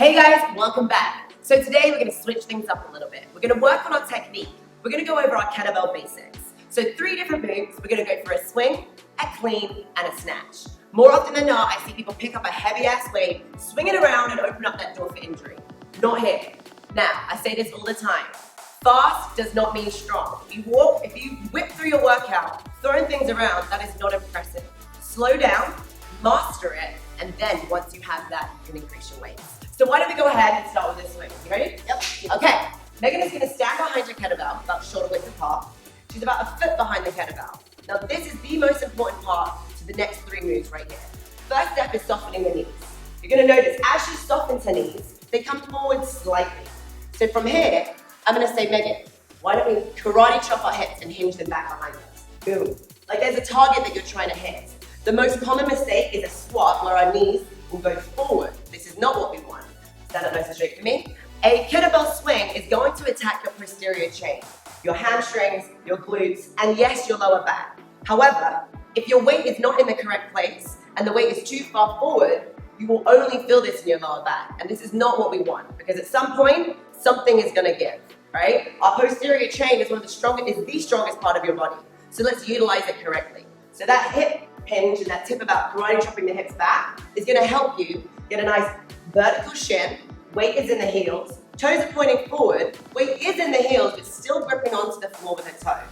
Hey guys, welcome back. So today we're going to switch things up a little bit. We're going to work on our technique. We're going to go over our kettlebell basics. So 3 different moves. We're going to go for a swing, a clean, and a snatch. More often than not, I see people pick up a heavy ass weight, swing it around, and open up that door for injury. Not here. Now, I say this all the time. Fast does not mean strong. If you whip through your workout, throwing things around, that is not impressive. Slow down, master it, and then once you have that, you can increase your weights. So why don't we go ahead and start with this swing? You ready? Yep. Okay. Megan is going to stand behind her kettlebell, about shoulder width apart. She's about a foot behind the kettlebell. Now this is the most important part to the next 3 moves right here. First step is softening the knees. You're going to notice as she softens her knees, they come forward slightly. So from here, I'm going to say, Megan, why don't we karate chop our hips and hinge them back behind us? Boom. Like there's a target that you're trying to hit. The most common mistake is a squat where our knees will go forward. This is not what we want. Stand up nice and straight for me. A kettlebell swing is going to attack your posterior chain, your hamstrings, your glutes, and yes, your lower back. However, if your weight is not in the correct place and the weight is too far forward, you will only feel this in your lower back. And this is not what we want because at some point, something is gonna give, right? Our posterior chain is the strongest part of your body. So let's utilize it correctly. So that hip hinge and that tip about karate chopping the hips back is gonna help you get a nice vertical shin. Weight is in the heels, toes are pointing forward, weight is in the heels but still gripping onto the floor with her toes.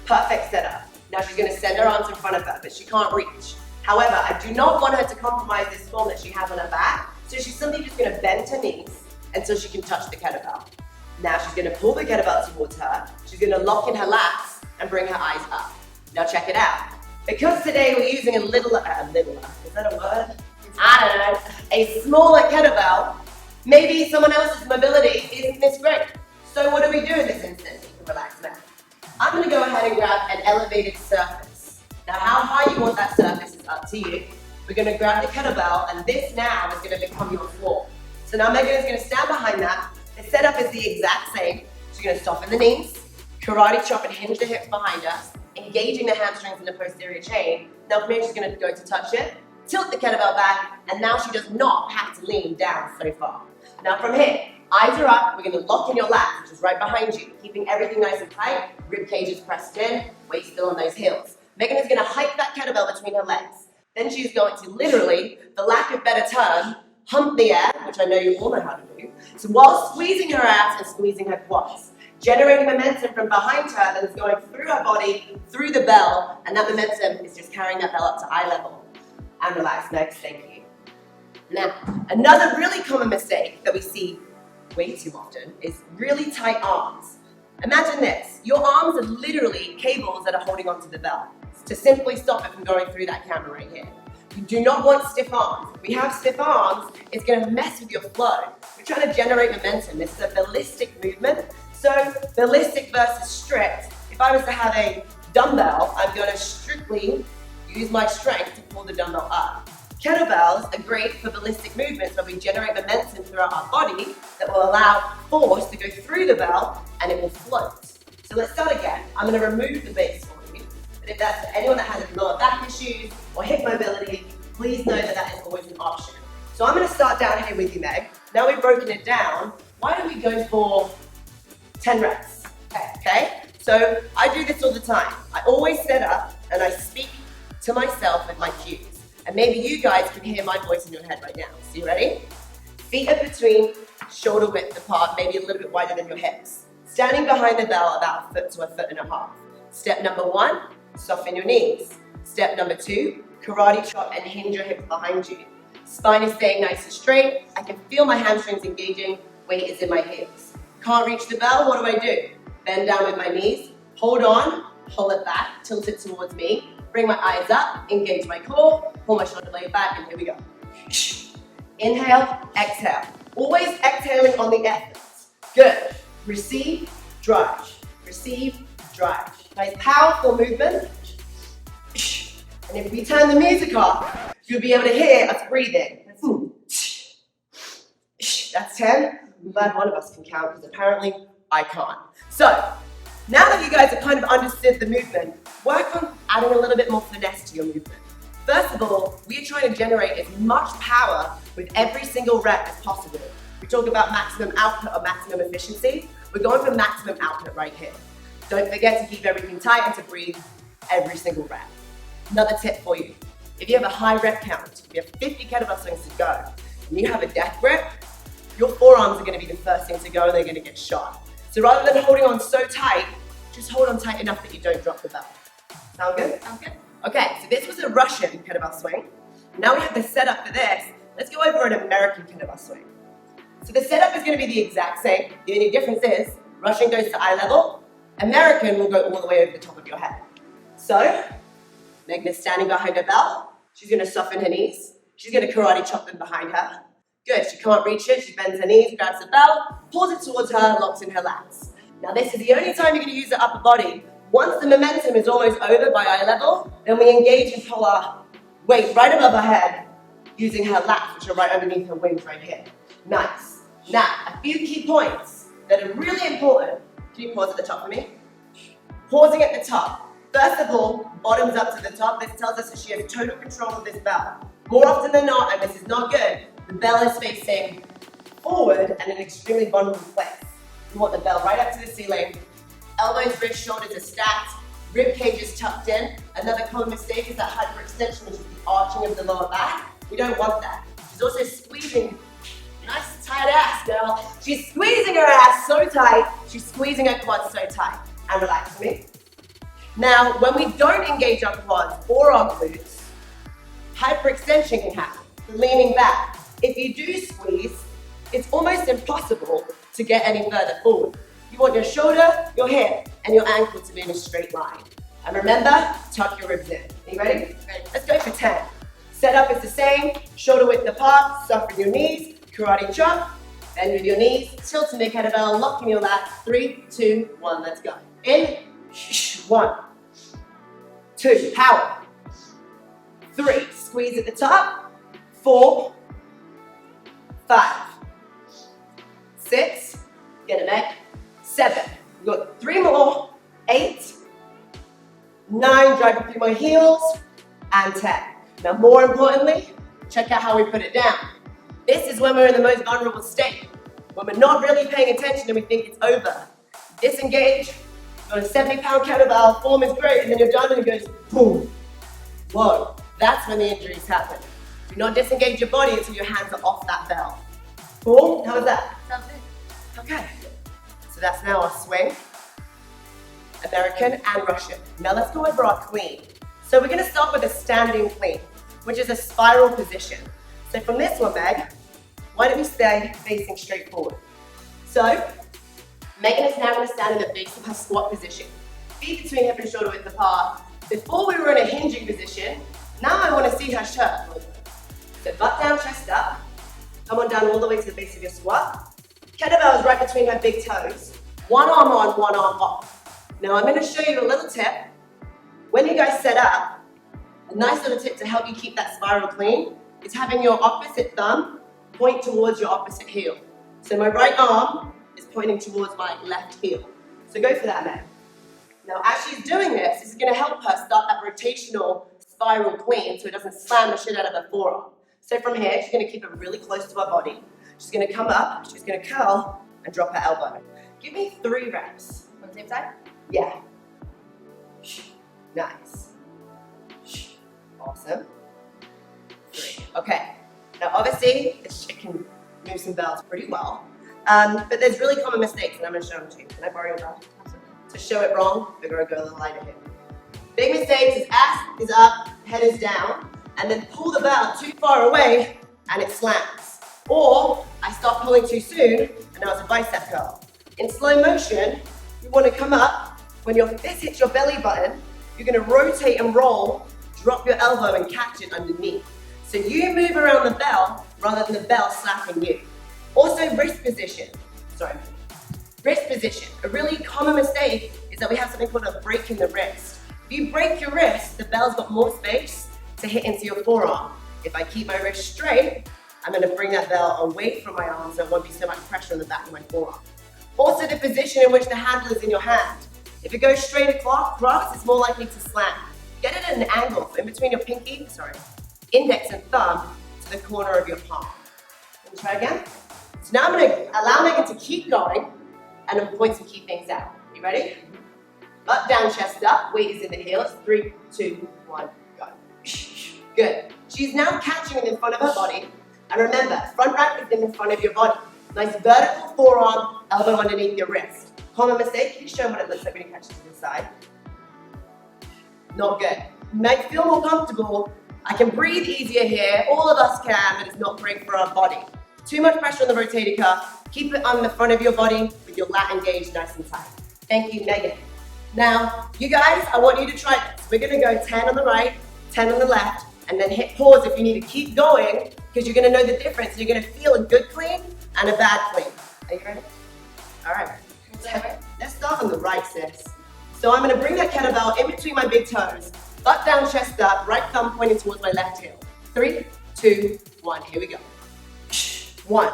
Perfect setup. Now she's gonna send her arms in front of her, but she can't reach. However, I do not want her to compromise this form that she has on her back, so she's simply just gonna bend her knees until she can touch the kettlebell. Now she's gonna pull the kettlebell towards her, she's gonna lock in her lats and bring her eyes up. Now check it out. Because today we're using a littler, is that a word? I don't know, a smaller kettlebell, maybe someone else's mobility isn't this great. So what do we do in this instance? You can relax now. I'm gonna go ahead and grab an elevated surface. Now how high you want that surface is up to you. We're gonna grab the kettlebell and this now is gonna become your floor. So now Megan is gonna stand behind that. The setup is the exact same. She's gonna soften the knees, karate chop and hinge the hips behind us, engaging the hamstrings and the posterior chain. Now from here she's gonna go to touch it, tilt the kettlebell back, and now she does not have to lean down so far. Now from here, eyes are up, we're gonna lock in your lats, which is right behind you, keeping everything nice and tight, rib cage is pressed in, weight still on those heels. Megan is gonna hike that kettlebell between her legs. Then she's going to literally, for lack of better term, hump the air, which I know you all know how to do, so while squeezing her abs and squeezing her quads, generating momentum from behind her that is going through her body, through the bell, and that momentum is just carrying that bell up to eye level. And relax next, thank you. Now, another really common mistake that we see way too often is really tight arms. Imagine this, your arms are literally cables that are holding onto the bell to simply stop it from going through that camera right here. You do not want stiff arms. If we have stiff arms, it's gonna mess with your flow. We're trying to generate momentum. This is a ballistic movement. So ballistic versus strict, if I was to have a dumbbell, I'm gonna strictly use my strength to pull the dumbbell up. Kettlebells are great for ballistic movements where we generate momentum throughout our body that will allow force to go through the bell and it will float. So let's start again. I'm going to remove the base for you. But if that's anyone that has lower back issues or hip mobility, please know that that is always an option. So I'm going to start down here with you, Meg. Now we've broken it down, why don't we go for 10 reps? Okay? So I do this all the time. I always set up and I speak to myself with my cues. And maybe you guys can hear my voice in your head right now. So you ready? Feet are between shoulder width apart, maybe a little bit wider than your hips. Standing behind the bell about a foot to a foot and a half. Step number 1, soften your knees. Step number 2, karate chop and hinge your hips behind you. Spine is staying nice and straight. I can feel my hamstrings engaging. Weight is in my heels. Can't reach the bell, what do? Bend down with my knees, hold on, pull it back, tilt it towards me. Bring my eyes up, engage my core, pull my shoulder blade back, and here we go. Inhale, exhale. Always exhaling on the efforts. Good. Receive, drive. Receive, drive. Nice powerful movement. And if we turn the music off, you'll be able to hear us breathing. That's 10. I'm glad one of us can count because apparently I can't. So, now that you guys have kind of understood the movement, work on adding a little bit more finesse to your movement. First of all, we are trying to generate as much power with every single rep as possible. We talk about maximum output or maximum efficiency. We're going for maximum output right here. Don't forget to keep everything tight and to breathe every single rep. Another tip for you. If you have a high rep count, if you have 50 kettlebell swings to go, and you have a death grip, your forearms are gonna be the first thing to go and they're gonna get shot. So rather than holding on so tight, just hold on tight enough that you don't drop the bell. Sound good? Sound good? Okay, so this was a Russian kettlebell swing. Now we have the setup for this. Let's go over an American kettlebell swing. So the setup is gonna be the exact same. The only difference is Russian goes to eye level, American will go all the way over the top of your head. So, Megan is standing behind her bell. She's gonna soften her knees. She's gonna karate chop them behind her. Good, she can't reach it. She bends her knees, grabs the bell, pulls it towards her, locks in her lats. Now this is the only time you're gonna use the upper body. Once the momentum is almost over by eye level, then we engage and pull our weight right above her head using her lats, which are right underneath her wings right here. Nice. Now, a few key points that are really important. Can you pause at the top for me? Pausing at the top. First of all, bottoms up to the top. This tells us that she has total control of this bell. More often than not, and this is not good, the bell is facing forward and in an extremely vulnerable place. You want the bell right up to the ceiling. Elbows, wrists, shoulders are stacked. Rib cage is tucked in. Another common mistake is that hyperextension, which is the arching of the lower back. We don't want that. She's also squeezing. Nice tight ass, girl. She's squeezing her ass so tight. She's squeezing her quads so tight. And relax me. Now, when we don't engage our quads or our glutes, hyperextension can happen. Leaning back. If you do squeeze, it's almost impossible to get any further forward. You want your shoulder, your hip, and your ankle to be in a straight line. And remember, tuck your ribs in. Are you ready? Ready. Let's go for 10. Setup is the same. Shoulder width apart, soften your knees, karate chop, bend with your knees, tilt in the kettlebell, lock in your lats. 3, 2, 1, let's go. In, 1, 2, power. 3, squeeze at the top. 4, 5, 6, get it, Meg. 7, we've got 3 more, 8, 9, driving through my heels, and 10. Now more importantly, check out how we put it down. This is when we're in the most vulnerable state, when we're not really paying attention and we think it's over. Disengage, got a 70-pound kettlebell, form is great, and then you're done and it goes boom. Whoa, that's when the injuries happen. Do not disengage your body until your hands are off that bell. Cool? How was that? Sounds good. Okay. So that's now our swing, American and Russian. Now let's go over our clean. So we're gonna start with a standing clean, which is a spiral position. So from this one, Meg, why don't we stay facing straight forward? So, Megan is now gonna stand in the base of her squat position. Feet between hip and shoulder width apart. Before we were in a hinging position, now I wanna see her shirt. So butt down, chest up. Come on down all the way to the base of your squat. Kettlebell is right between her big toes. One arm on, one arm off. Now I'm going to show you a little tip. When you guys set up, a nice little tip to help you keep that spiral clean is having your opposite thumb point towards your opposite heel. So my right arm is pointing towards my left heel. So go for that, Meg. Now as she's doing this, this is going to help her start that rotational spiral clean so it doesn't slam the shit out of her forearm. So from here, she's going to keep it really close to her body. She's going to come up, she's going to curl, and drop her elbow. Give me 3 reps. On the same side? Yeah. Nice. Awesome. 3. Okay. Now obviously, this chick can move some bells pretty well. But there's really common mistakes, and I'm going to show them to you. Can I borrow your bell? Absolutely. To show it wrong, we're going to go a little lighter here. Big mistakes is ass is up, head is down, and then pull the bell too far away, and it slams. Or I start pulling too soon, and now it's a bicep curl. In slow motion, you want to come up. When your fist hits your belly button, you're going to rotate and roll, drop your elbow and catch it underneath. So you move around the bell rather than the bell slapping you. Also wrist position. Wrist position. A really common mistake is that we have something called a break in the wrist. If you break your wrist, the bell's got more space to hit into your forearm. If I keep my wrist straight, I'm going to bring that bell away from my arm so there won't be so much pressure on the back of my forearm. Also the position in which the handle is in your hand. If it goes straight across, it's more likely to slam. Get it at an angle, so in between your index and thumb to the corner of your palm. Can we try again? So now I'm going to allow Megan to keep going, and I'm point some key things out. You ready? Butt down, chest up, weight is in the heels. 3, 2, 1, go. Good. She's now catching in the front of her body. And remember, front rack is in the front of your body. Nice vertical forearm, elbow underneath your wrist. Common mistake, can you show what it looks like when you catch it to the side? Not good. You might feel more comfortable. I can breathe easier here. All of us can, but it's not great for our body. Too much pressure on the rotator cuff. Keep it on the front of your body with your lat engaged nice and tight. Thank you, Megan. Now, you guys, I want you to try this. We're gonna go 10 on the right, 10 on the left, and then hit pause if you need to keep going, because you're gonna know the difference. You're gonna feel a good clean and a bad clean. Are you ready? All right. Let's start on the right, sis. So I'm gonna bring that kettlebell in between my big toes, butt down, chest up, right thumb pointing towards my left heel. 3, 2, 1, here we go. 1,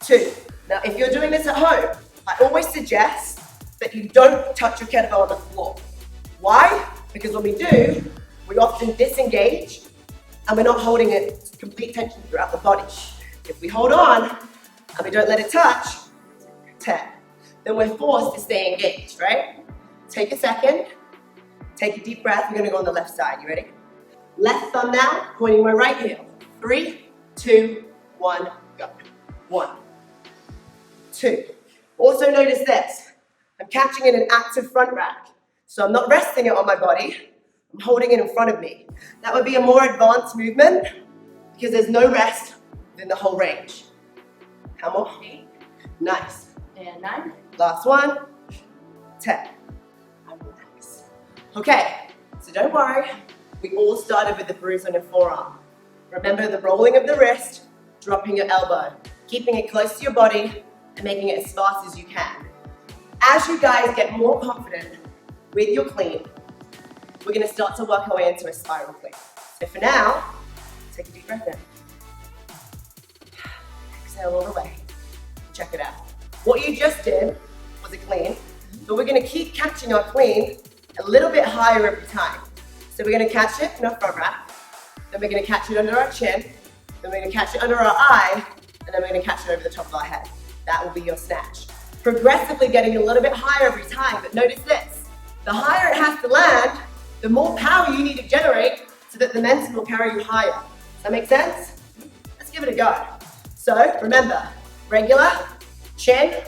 2. Now, if you're doing this at home, I always suggest that you don't touch your kettlebell on the floor. Why? Because when we do, we often disengage and we're not holding it complete tension throughout the body. If we hold on and we don't let it touch, 10, then we're forced to stay engaged, right? Take a second, take a deep breath. We're gonna go on the left side. You ready? Left thumb now, pointing my right heel. 3, 2, 1, go. 1, 2. Also notice this. I'm catching in an active front rack. So I'm not resting it on my body. I'm holding it in front of me. That would be a more advanced movement because there's no rest within the whole range. How more? 8. Nice. And 9. Last one. 10. And relax. Okay, so don't worry. We all started with the bruise on your forearm. Remember the rolling of the wrist, dropping your elbow, keeping it close to your body, and making it as fast as you can. As you guys get more confident with your clean, we're gonna start to work our way into a spiral clean. So for now, take a deep breath in. Exhale all the way. Check it out. What you just did was a clean, but we're gonna keep catching our clean a little bit higher every time. So we're gonna catch it in our front rack, then we're gonna catch it under our chin, then we're gonna catch it under our eye, and then we're gonna catch it over the top of our head. That will be your snatch. Progressively getting a little bit higher every time, but notice this. The higher it has to land, the more power you need to generate so that the momentum will carry you higher. Does that make sense? Let's give it a go. So remember, regular, chin,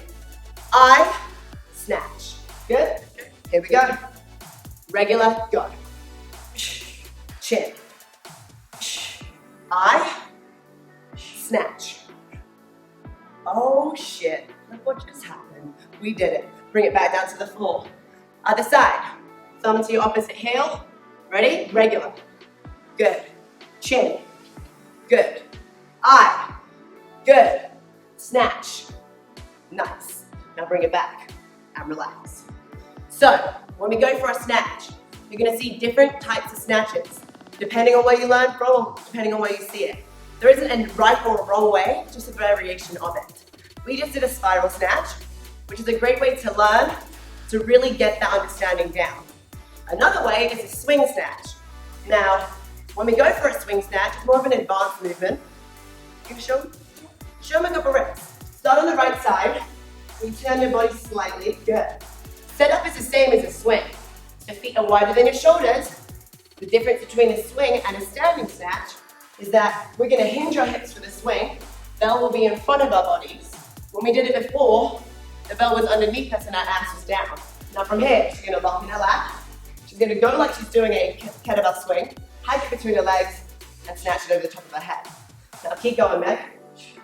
eye, snatch. Good? Here we go. Regular, go. Chin, eye, snatch. Oh shit, look what just happened. We did it. Bring it back down to the floor. Other side. Thumb to your opposite heel. Ready? Regular. Good. Chin. Good. Eye. Good. Snatch. Nice. Now bring it back and relax. So, when we go for our snatch, you're gonna see different types of snatches, depending on where you learn from, depending on where you see it. There isn't a right or a wrong way, just a variation of it. We just did a spiral snatch, which is a great way to learn to really get that understanding down. Another way is a swing snatch. Now, when we go for a swing snatch, it's more of an advanced movement. You can show them a couple reps. Start on the right side. You turn your body slightly. Good. Setup is the same as a swing. So feet are wider than your shoulders. The difference between a swing and a standing snatch is that we're going to hinge our hips for the swing. Bell will be in front of our bodies. When we did it before, the bell was underneath us and our ass was down. Now from here, she's going to lock in her lap. She's going to go like she's doing a kettlebell swing, hike it between her legs, and snatch it over the top of her head. Now keep going, Meg.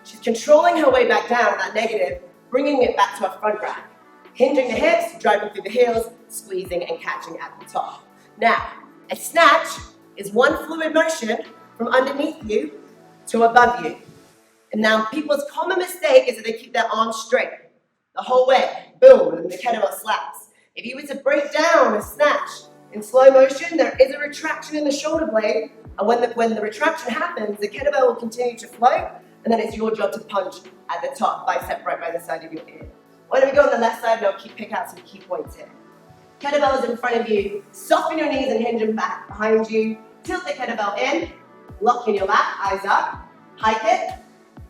She's controlling her way back down, that negative, bringing it back to her front rack. Hinging the hips, driving through the heels, squeezing and catching at the top. Now, a snatch is one fluid motion from underneath you to above you. And now people's common mistake is that they keep their arms straight the whole way. Boom, and the kettlebell slaps. If you were to break down a snatch in slow motion, there is a retraction in the shoulder blade, and when the retraction happens, the kettlebell will continue to float, and then it's your job to punch at the top, bicep right by the side of your ear. Why don't we go on the left side and I'll pick out some key points here. Kettlebell is in front of you, soften your knees and hinge them back behind you, tilt the kettlebell in, lock in your lap, eyes up, hike it,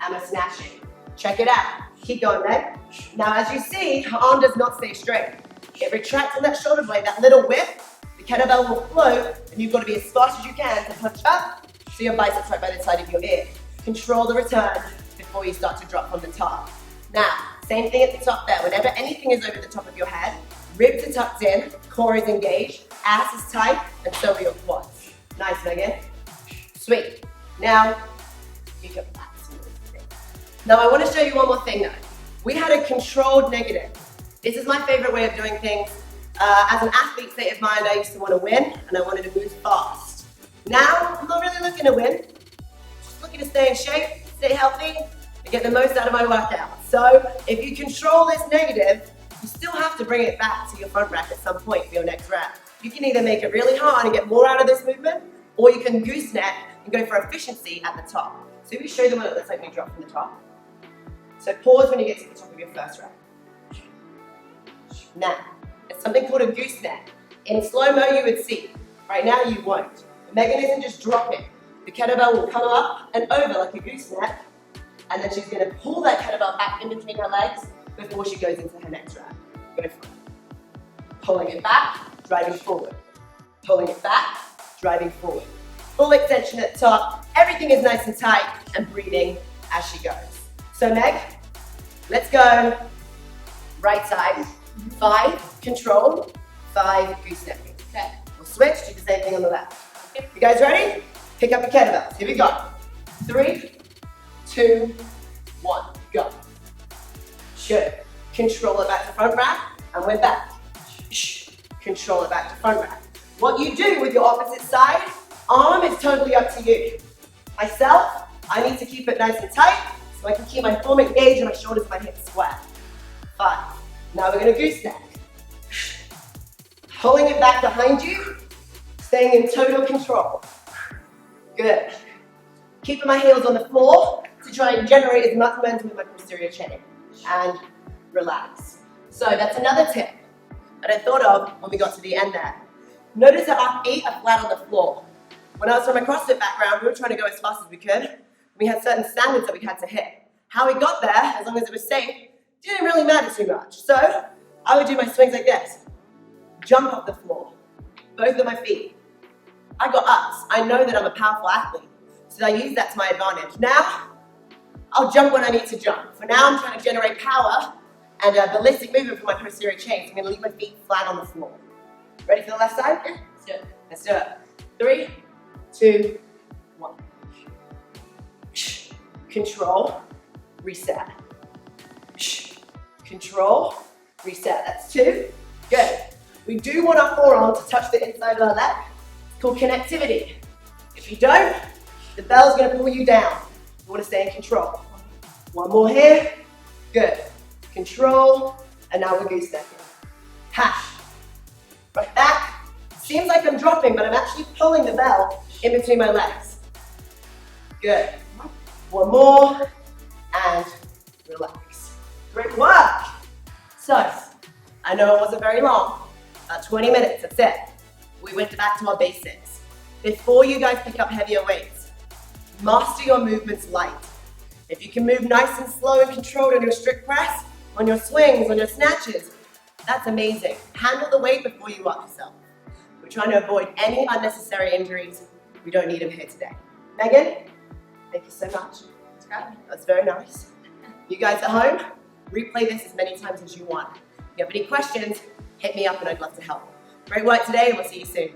and we're snatching. Check it out. Keep going, Meg. Now, as you see, her arm does not stay straight. It retracts on that shoulder blade, that little whip. The kettlebell will float, and you've got to be as fast as you can to punch up so your biceps right by the side of your ear. Control the return before you start to drop from the top. Now, same thing at the top there. Whenever anything is over the top of your head, ribs are tucked in, core is engaged, ass is tight, and so are your quads. Nice, Megan. Sweet. Now, you can relax. Now, I want to show you one more thing though. We had a controlled negative. This is my favorite way of doing things. As an athlete state of mind, I used to want to win, and I wanted to move fast. Now, I'm not really looking to win. Just looking to stay in shape, stay healthy, and get the most out of my workout. So, if you control this negative, you still have to bring it back to your front rack at some point for your next rep. You can either make it really hard and get more out of this movement, or you can gooseneck and go for efficiency at the top. So if you show them what it looks like when you drop from the top. So pause when you get to the top of your first rep. Now, it's something called a gooseneck. In slow-mo you would see. Right now you won't. Megan isn't just dropping. The kettlebell will come up and over like a gooseneck, and then she's going to pull that kettlebell back in between her legs before she goes into her next rep. Go for it. Pulling it back, driving forward. Pulling it back, driving forward. Full extension at the top. Everything is nice and tight, and breathing as she goes. So Meg, let's go. Right side. 5, control. 5, goosenecking. Okay. We'll switch, do the same thing on the left. Okay. You guys ready? Pick up your kettlebells. Here we go. 3, 2, 1, go. Good. Control it back to front rack, and we're back. Control it back to front rack. What you do with your opposite side, arm is totally up to you. Myself, I need to keep it nice and tight so I can keep my form engaged and my shoulders and my hips square. 5. Now we're going to gooseneck. Pulling it back behind you, staying in total control. Good. Keeping my heels on the floor to try and generate as much momentum in my posterior chain. And relax. So that's another tip that I thought of when we got to the end there. Notice that our feet are flat on the floor. When I was from a CrossFit background, we were trying to go as fast as we could. We had certain standards that we had to hit. How we got there, as long as it was safe, didn't really matter too much. So I would do my swings like this. Jump off the floor, both of my feet. I got ups. I know that I'm a powerful athlete, so I use that to my advantage. Now, I'll jump when I need to jump. For now, I'm trying to generate power and a ballistic movement for my posterior chain. So I'm going to leave my feet flat on the floor. Ready for the left side? Yeah, let's do it. Let's do it. 3, 2, 1. Control, reset. Control, reset. That's 2. Good. We do want our forearm to touch the inside of our leg. It's called connectivity. If you don't, the bell's going to pull you down. You want to stay in control. One more here. Good. Control. And now we're goose-stepping. Hash. Right back. Seems like I'm dropping, but I'm actually pulling the bell in between my legs. Good. One more. And relax. Great work. So, I know it wasn't very long. About 20 minutes, that's it. We went back to our basics. Before you guys pick up heavier weights, master your movements light. If you can move nice and slow and controlled on your strict press, on your swings, on your snatches, that's amazing. Handle the weight before you up yourself. We're trying to avoid any unnecessary injuries. We don't need them here today. Megan, thank you so much. That's very nice. You guys at home, replay this as many times as you want. If you have any questions, hit me up and I'd love to help. Great work today, and we'll see you soon.